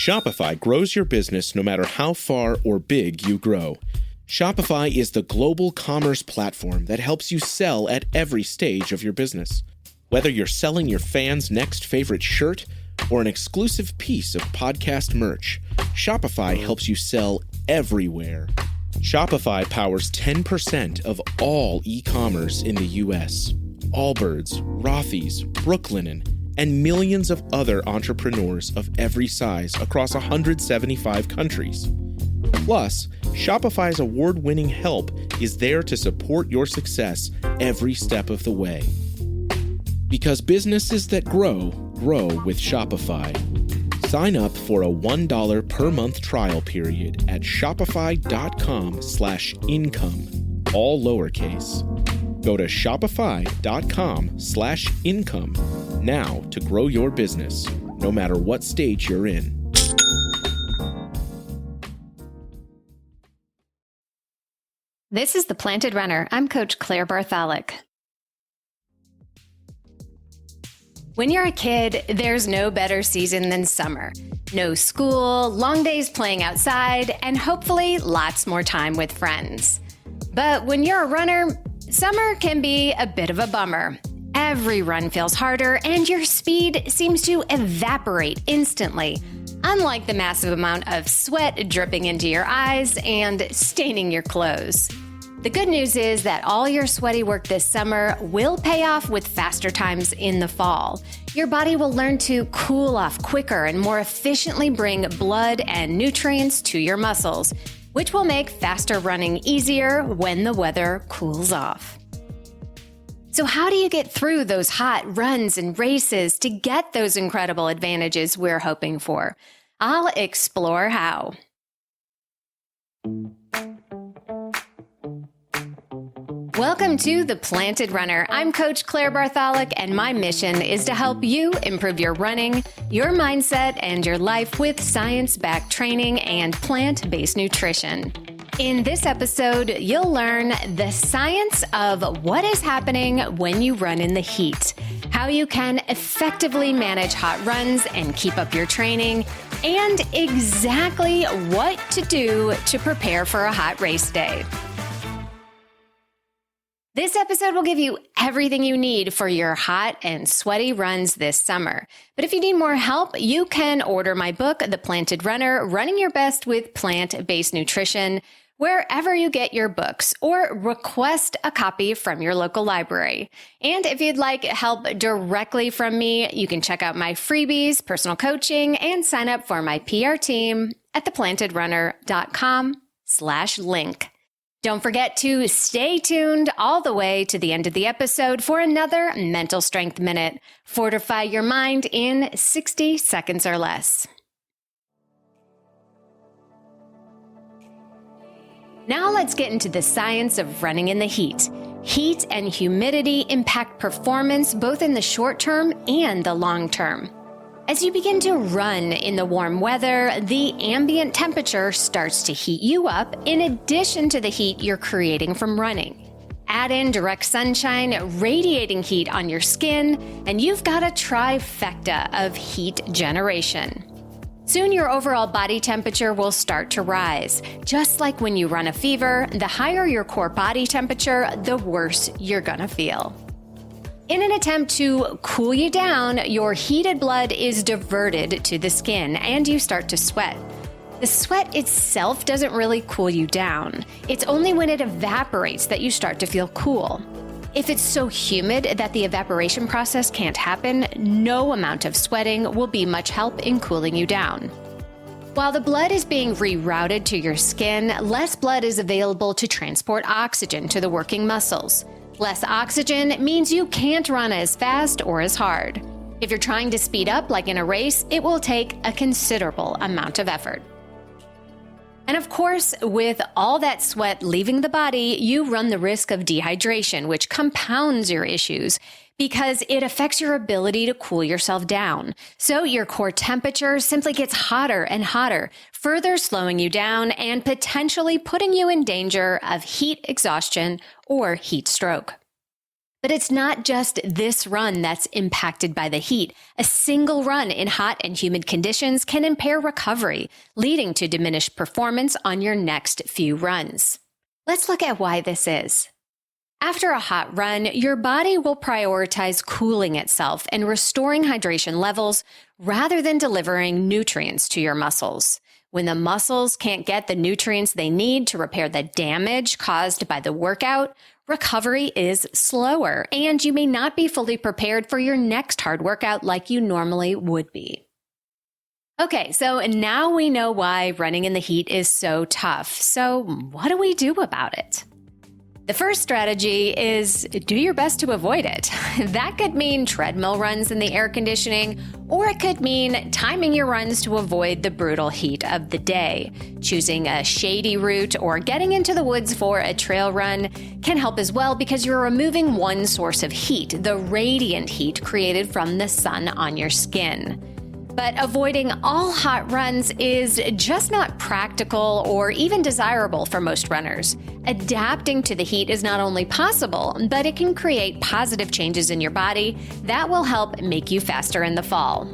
Shopify grows your business no matter how far or big you grow. Shopify is the global commerce platform that helps you sell at every stage of your business. Whether you're selling your fans' next favorite shirt or an exclusive piece of podcast merch, Shopify helps you sell everywhere. Shopify powers 10% of all e-commerce in the U.S. Allbirds, Rothy's, Brooklinen, and millions of other entrepreneurs of every size across 175 countries. Plus, Shopify's award-winning help is there to support your success every step of the way. Because businesses that grow, grow with Shopify. Sign up for a $1 per month trial period at shopify.com/income, all lowercase. Go to shopify.com/income now to grow your business, no matter what stage you're in. This is The Planted Runner. I'm Coach Claire Bartholic. When you're a kid, there's no better season than summer. No school, long days playing outside, and hopefully lots more time with friends. But when you're a runner, summer can be a bit of a bummer. Every run feels harder, and your speed seems to evaporate instantly, unlike the massive amount of sweat dripping into your eyes and staining your clothes. The good news is that all your sweaty work this summer will pay off with faster times in the fall. Your body will learn to cool off quicker and more efficiently bring blood and nutrients to your muscles, which will make faster running easier when the weather cools off. So how do you get through those hot runs and races to get those incredible advantages we're hoping for? I'll explore how. Welcome to The Planted Runner. I'm Coach Claire Bartholic, and my mission is to help you improve your running, your mindset, and your life with science-backed training and plant-based nutrition. In this episode, you'll learn the science of what is happening when you run in the heat, how you can effectively manage hot runs and keep up your training, and exactly what to do to prepare for a hot race day. This episode will give you everything you need for your hot and sweaty runs this summer. But if you need more help, you can order my book, The Planted Runner, Running Your Best with Plant-Based Nutrition, wherever you get your books, or request a copy from your local library. And if you'd like help directly from me, you can check out my freebies, personal coaching, and sign up for my PR team at theplantedrunner.com/link. Don't forget to stay tuned all the way to the end of the episode for another Mental Strength Minute. Fortify your mind in 60 seconds or less. Now let's get into the science of running in the heat. Heat and humidity impact performance both in the short term and the long term. As you begin to run in the warm weather, the ambient temperature starts to heat you up in addition to the heat you're creating from running. Add in direct sunshine, radiating heat on your skin, and you've got a trifecta of heat generation. Soon your overall body temperature will start to rise. Just like when you run a fever, the higher your core body temperature, the worse you're gonna feel. In an attempt to cool you down, your heated blood is diverted to the skin and you start to sweat. The sweat itself doesn't really cool you down. It's only when it evaporates that you start to feel cool. If it's so humid that the evaporation process can't happen, no amount of sweating will be much help in cooling you down. While the blood is being rerouted to your skin, less blood is available to transport oxygen to the working muscles. Less oxygen means you can't run as fast or as hard. If you're trying to speed up like in a race, it will take a considerable amount of effort. And of course, with all that sweat leaving the body, you run the risk of dehydration, which compounds your issues because it affects your ability to cool yourself down. So your core temperature simply gets hotter and hotter, further slowing you down and potentially putting you in danger of heat exhaustion or heat stroke. But it's not just this run that's impacted by the heat. A single run in hot and humid conditions can impair recovery, leading to diminished performance on your next few runs. Let's look at why this is. After a hot run, your body will prioritize cooling itself and restoring hydration levels rather than delivering nutrients to your muscles. When the muscles can't get the nutrients they need to repair the damage caused by the workout, recovery is slower, and you may not be fully prepared for your next hard workout like you normally would be. Okay, so now we know why running in the heat is so tough. So what do we do about it? The first strategy is do your best to avoid it. That could mean treadmill runs in the air conditioning, or it could mean timing your runs to avoid the brutal heat of the day. Choosing a shady route or getting into the woods for a trail run can help as well because you're removing one source of heat, the radiant heat created from the sun on your skin. But avoiding all hot runs is just not practical or even desirable for most runners. Adapting to the heat is not only possible, but it can create positive changes in your body that will help make you faster in the fall.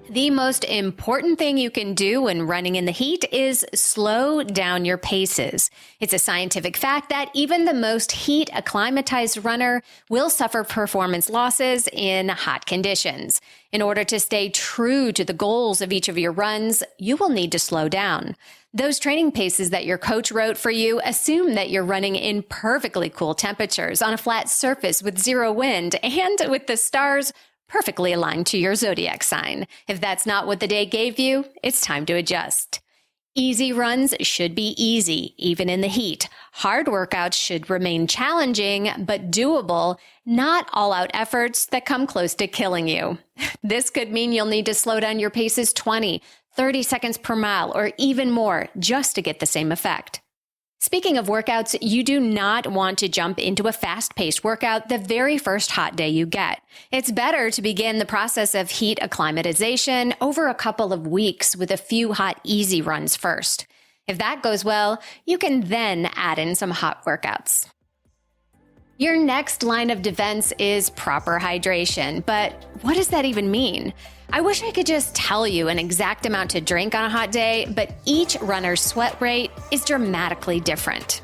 The most important thing you can do when running in the heat is slow down your paces. It's a scientific fact that even the most heat acclimatized runner will suffer performance losses in hot conditions. In order to stay true to the goals of each of your runs, you will need to slow down. Those training paces that your coach wrote for you assume that you're running in perfectly cool temperatures on a flat surface with zero wind and with the stars perfectly aligned to your zodiac sign. If that's not what the day gave you, it's time to adjust. Easy runs should be easy, even in the heat. Hard workouts should remain challenging, but doable, not all-out efforts that come close to killing you. This could mean you'll need to slow down your paces 20, 30 seconds per mile, or even more, just to get the same effect. Speaking of workouts, you do not want to jump into a fast-paced workout the very first hot day you get. It's better to begin the process of heat acclimatization over a couple of weeks with a few hot, easy runs first. If that goes well, you can then add in some hot workouts. Your next line of defense is proper hydration, but what does that even mean? I wish I could just tell you an exact amount to drink on a hot day, but each runner's sweat rate is dramatically different.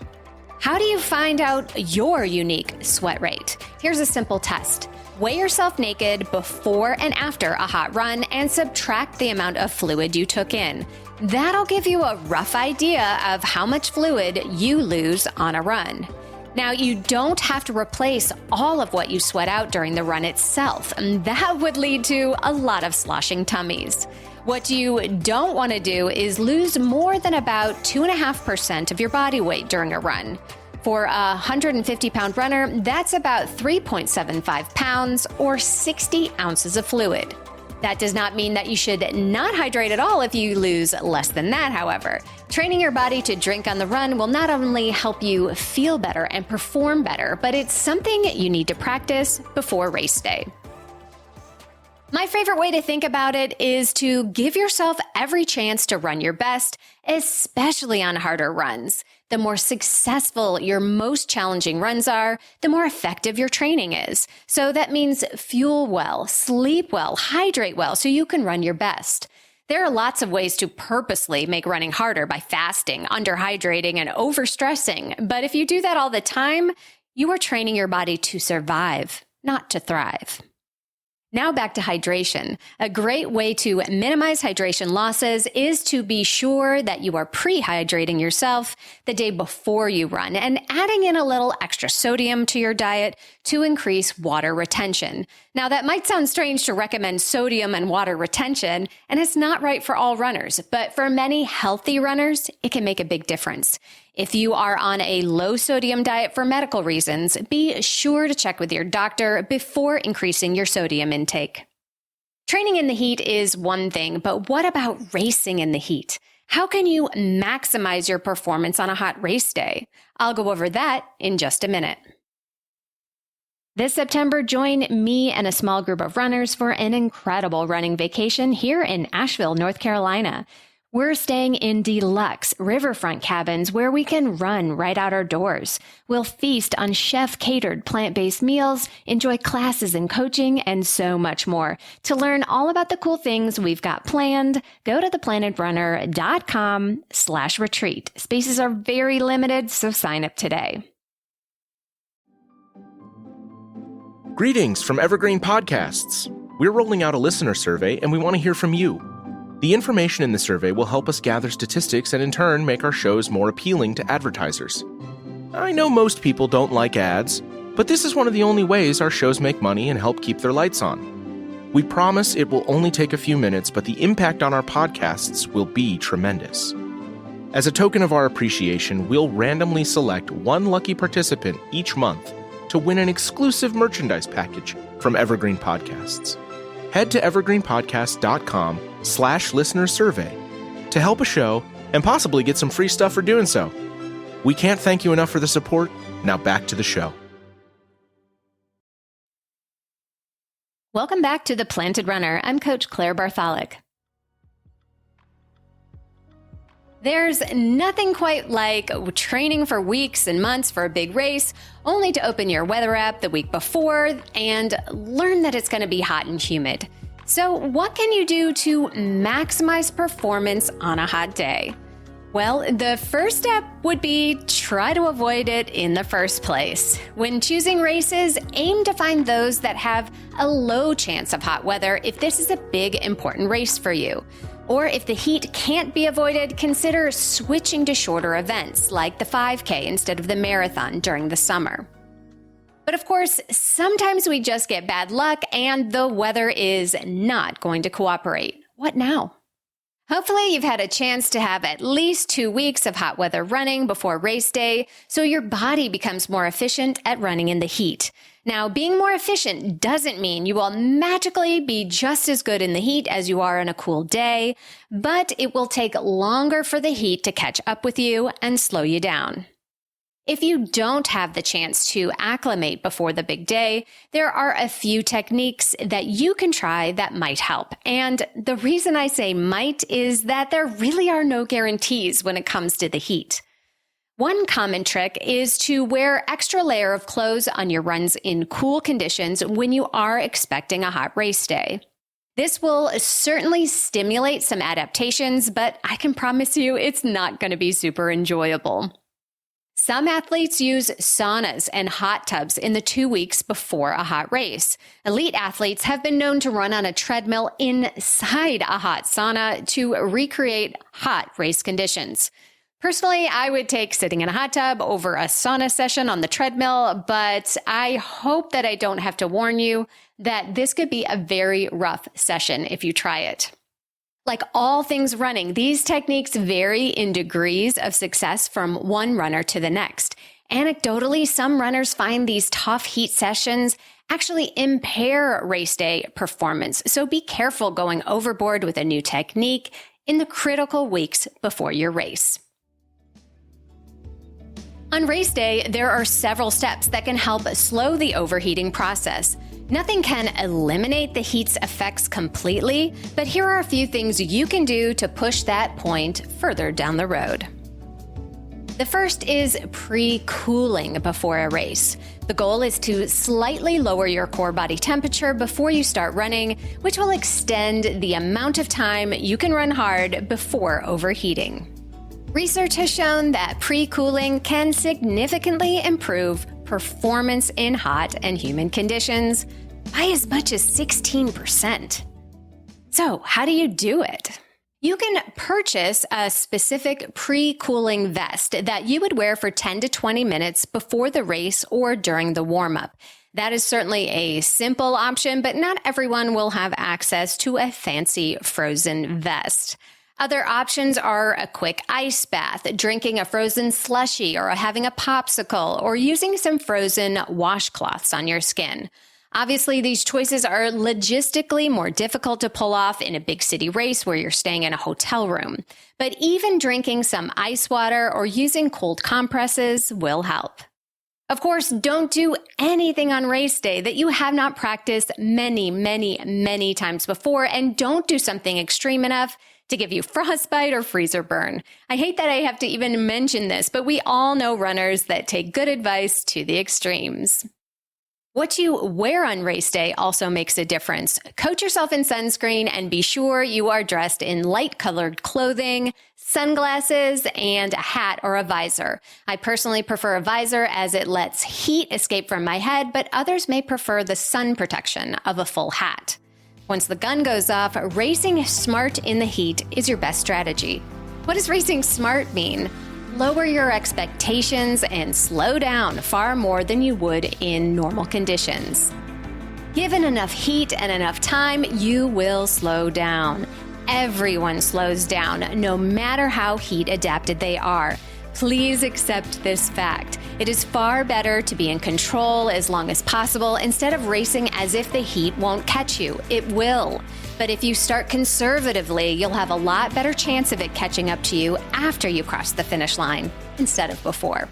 How do you find out your unique sweat rate? Here's a simple test. Weigh yourself naked before and after a hot run and subtract the amount of fluid you took in. That'll give you a rough idea of how much fluid you lose on a run. Now, you don't have to replace all of what you sweat out during the run itself, and that would lead to a lot of sloshing tummies. What you don't want to do is lose more than about 2.5% of your body weight during a run. For a 150-pound runner, that's about 3.75 pounds or 60 ounces of fluid. That does not mean that you should not hydrate at all if you lose less than that, however. Training your body to drink on the run will not only help you feel better and perform better, but it's something you need to practice before race day. My favorite way to think about it is to give yourself every chance to run your best, especially on harder runs. The more successful your most challenging runs are, the more effective your training is. So that means fuel well, sleep well, hydrate well so you can run your best. There are lots of ways to purposely make running harder by fasting, underhydrating, and overstressing. But if you do that all the time, you are training your body to survive, not to thrive. Now back to hydration. A great way to minimize hydration losses is to be sure that you are pre-hydrating yourself the day before you run and adding in a little extra sodium to your diet to increase water retention. Now that might sound strange to recommend sodium and water retention, and it's not right for all runners, but for many healthy runners, it can make a big difference. If you are on a low sodium diet for medical reasons, be sure to check with your doctor before increasing your sodium intake. Training in the heat is one thing, but what about racing in the heat? How can you maximize your performance on a hot race day? I'll go over that in just a minute. This September, join me and a small group of runners for an incredible running vacation here in Asheville, North Carolina. We're staying in deluxe riverfront cabins where we can run right out our doors. We'll feast on chef-catered plant-based meals, enjoy classes and coaching, and so much more. To learn all about the cool things we've got planned, go to theplanetrunner.com/retreat. Spaces are very limited, so sign up today. Greetings from Evergreen Podcasts. We're rolling out a listener survey, and we want to hear from you. The information in the survey will help us gather statistics and in turn make our shows more appealing to advertisers. I know most people don't like ads, but this is one of the only ways our shows make money and help keep their lights on. We promise it will only take a few minutes, but the impact on our podcasts will be tremendous. As a token of our appreciation, we'll randomly select one lucky participant each month to win an exclusive merchandise package from Evergreen Podcasts. Head to evergreenpodcast.com/listener survey to help a show and possibly get some free stuff for doing so. We can't thank you enough for the support. Now back to the show. Welcome back to The Planted Runner. I'm Coach Claire Bartholic. There's nothing quite like training for weeks and months for a big race, only to open your weather app the week before and learn that it's going to be hot and humid. So what can you do to maximize performance on a hot day? Well, the first step would be try to avoid it in the first place. When choosing races, aim to find those that have a low chance of hot weather if this is a big, important race for you. Or if the heat can't be avoided, consider switching to shorter events like the 5K instead of the marathon during the summer. But of course, sometimes we just get bad luck and the weather is not going to cooperate. What now? Hopefully you've had a chance to have at least 2 weeks of hot weather running before race day, so your body becomes more efficient at running in the heat. Now, being more efficient doesn't mean you will magically be just as good in the heat as you are on a cool day, but it will take longer for the heat to catch up with you and slow you down. If you don't have the chance to acclimate before the big day, there are a few techniques that you can try that might help. And the reason I say might is that there really are no guarantees when it comes to the heat. One common trick is to wear extra layer of clothes on your runs in cool conditions when you are expecting a hot race day. This will certainly stimulate some adaptations, but I can promise you it's not going to be super enjoyable. Some athletes use saunas and hot tubs in the 2 weeks before a hot race. Elite athletes have been known to run on a treadmill inside a hot sauna to recreate hot race conditions. Personally, I would take sitting in a hot tub over a sauna session on the treadmill, but I hope that I don't have to warn you that this could be a very rough session if you try it. Like all things running, these techniques vary in degrees of success from one runner to the next. Anecdotally, some runners find these tough heat sessions actually impair race day performance, so be careful going overboard with a new technique in the critical weeks before your race. On race day, there are several steps that can help slow the overheating process. Nothing can eliminate the heat's effects completely, but here are a few things you can do to push that point further down the road. The first is pre-cooling before a race. The goal is to slightly lower your core body temperature before you start running, which will extend the amount of time you can run hard before overheating. Research has shown that pre-cooling can significantly improve performance in hot and humid conditions by as much as 16%. So, how do you do it? You can purchase a specific pre-cooling vest that you would wear for 10 to 20 minutes before the race or during the warm-up. That is certainly a simple option, but not everyone will have access to a fancy frozen vest. Other options are a quick ice bath, drinking a frozen slushie, or having a popsicle, or using some frozen washcloths on your skin. Obviously, these choices are logistically more difficult to pull off in a big city race where you're staying in a hotel room. But even drinking some ice water or using cold compresses will help. Of course, don't do anything on race day that you have not practiced many times before, and don't do something extreme enough to give you frostbite or freezer burn. I hate that I have to even mention this, but we all know runners that take good advice to the extremes. What you wear on race day also makes a difference. Coat yourself in sunscreen and be sure you are dressed in light-colored clothing, sunglasses, and a hat or a visor. I personally prefer a visor as it lets heat escape from my head, but others may prefer the sun protection of a full hat. Once the gun goes off, racing smart in the heat is your best strategy. What does racing smart mean? Lower your expectations and slow down far more than you would in normal conditions. Given enough heat and enough time, you will slow down. Everyone slows down, no matter how heat adapted they are. Please accept this fact. It is far better to be in control as long as possible instead of racing as if the heat won't catch you. It will. But if you start conservatively, you'll have a lot better chance of it catching up to you after you cross the finish line instead of before.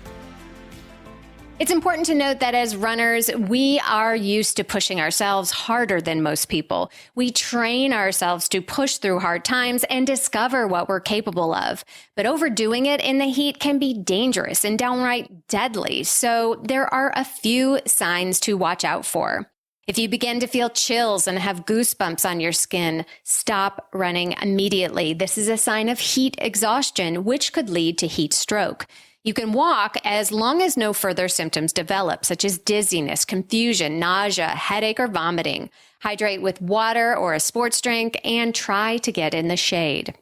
It's important to note that as runners, we are used to pushing ourselves harder than most people. We train ourselves to push through hard times and discover what we're capable of. But overdoing it in the heat can be dangerous and downright deadly. So there are a few signs to watch out for. If you begin to feel chills and have goosebumps on your skin, stop running immediately. This is a sign of heat exhaustion, which could lead to heat stroke. You can walk as long as no further symptoms develop, such as dizziness, confusion, nausea, headache, or vomiting. Hydrate with water or a sports drink and try to get in the shade.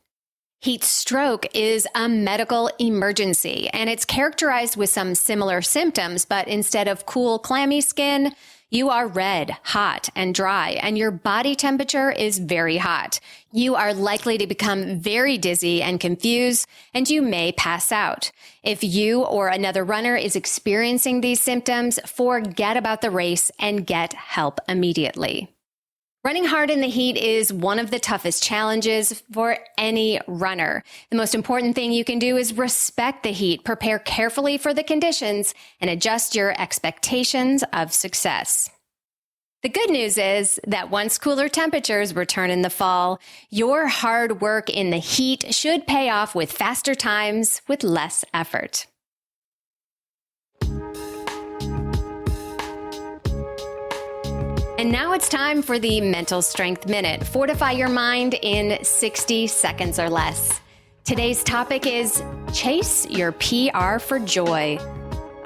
Heat stroke is a medical emergency, and it's characterized with some similar symptoms, but instead of cool, clammy skin, you are red, hot, and dry, and your body temperature is very hot. You are likely to become very dizzy and confused, and you may pass out. If you or another runner is experiencing these symptoms, forget about the race and get help immediately. Running hard in the heat is one of the toughest challenges for any runner. The most important thing you can do is respect the heat, prepare carefully for the conditions, and adjust your expectations of success. The good news is that once cooler temperatures return in the fall, your hard work in the heat should pay off with faster times with less effort. And now it's time for the Mental Strength Minute. Fortify your mind in 60 seconds or less. Today's topic is chase your PR for joy.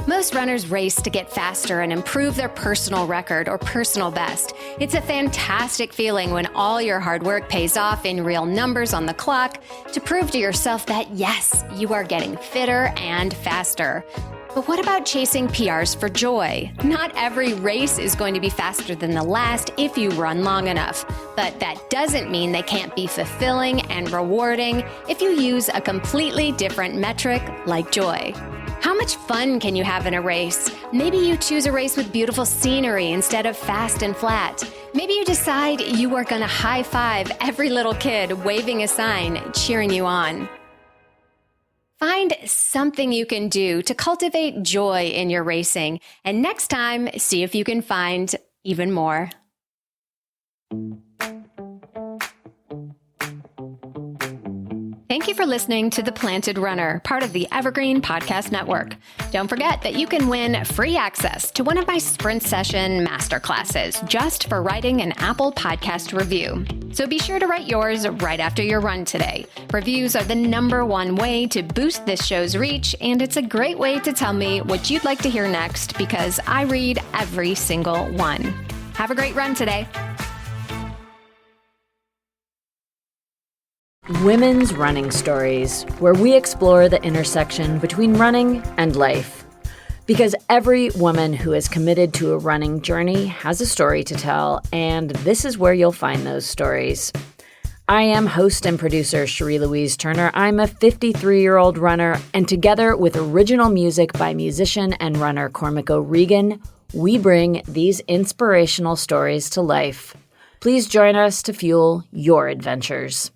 Most runners race to get faster and improve their personal record or personal best. It's a fantastic feeling when all your hard work pays off in real numbers on the clock to prove to yourself that, yes, you are getting fitter and faster. But what about chasing PRs for joy? Not every race is going to be faster than the last if you run long enough. But that doesn't mean they can't be fulfilling and rewarding if you use a completely different metric like joy. How much fun can you have in a race? Maybe you choose a race with beautiful scenery instead of fast and flat. Maybe you decide you are going to high five every little kid waving a sign, cheering you on. Find something you can do to cultivate joy in your racing, and next time, see if you can find even more. Thank you for listening to The Planted Runner, part of the Evergreen Podcast Network. Don't forget that you can win free access to one of my Sprint Session masterclasses just for writing an Apple Podcast review. So be sure to write yours right after your run today. Reviews are the #1 way to boost this show's reach, and it's a great way to tell me what you'd like to hear next because I read every single one. Have a great run today. Women's Running Stories, where we explore the intersection between running and life. Because every woman who is committed to a running journey has a story to tell, and this is where you'll find those stories. I am host and producer Cherie Louise Turner. I'm a 53-year-old runner, and together with original music by musician and runner Cormac O'Regan, we bring these inspirational stories to life. Please join us to fuel your adventures.